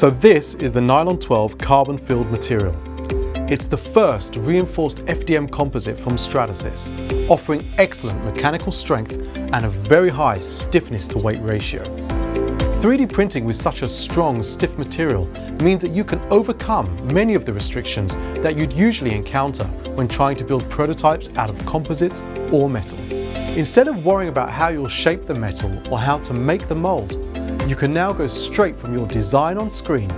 So this is the Nylon 12 carbon-filled material. It's the first reinforced FDM composite from Stratasys, offering excellent mechanical strength and a very high stiffness-to-weight ratio. 3D printing with such a strong, stiff material means that you can overcome many of the restrictions that you'd usually encounter when trying to build prototypes out of composites or metal. Instead of worrying about how you'll shape the metal or how to make the mold, you can now go straight from your design on screen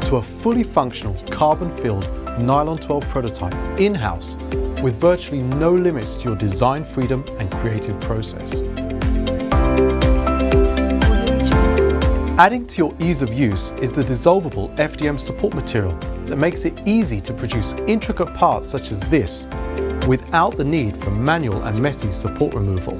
to a fully functional carbon-filled Nylon 12 prototype in-house with virtually no limits to your design freedom and creative process. Adding to your ease of use is the dissolvable FDM support material that makes it easy to produce intricate parts such as this without the need for manual and messy support removal.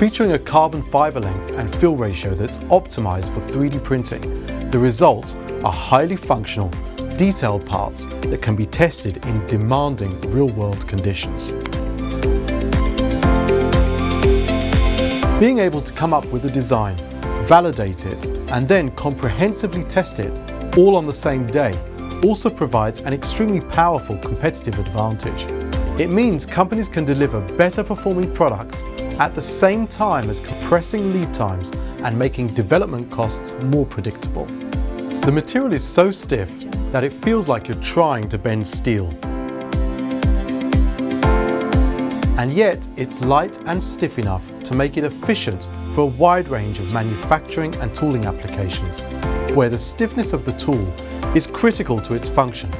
Featuring a carbon fiber length and fill ratio that's optimized for 3D printing, the results are highly functional, detailed parts that can be tested in demanding real-world conditions. Being able to come up with a design, validate it, and then comprehensively test it all on the same day also provides an extremely powerful competitive advantage. It means companies can deliver better performing products at the same time as compressing lead times and making development costs more predictable. The material is so stiff that it feels like you're trying to bend steel. And yet it's light and stiff enough to make it efficient for a wide range of manufacturing and tooling applications, where the stiffness of the tool is critical to its function,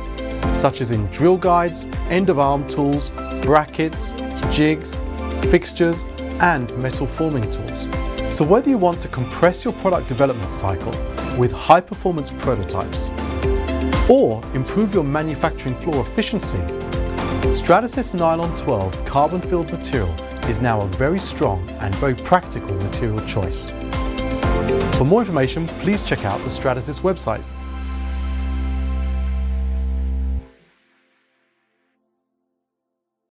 such as in drill guides, end-of-arm tools, brackets, jigs, fixtures, and metal forming tools. So whether you want to compress your product development cycle with high-performance prototypes or improve your manufacturing floor efficiency, Stratasys Nylon 12 carbon-filled material is now a very strong and very practical material choice. For more information, please check out the Stratasys website.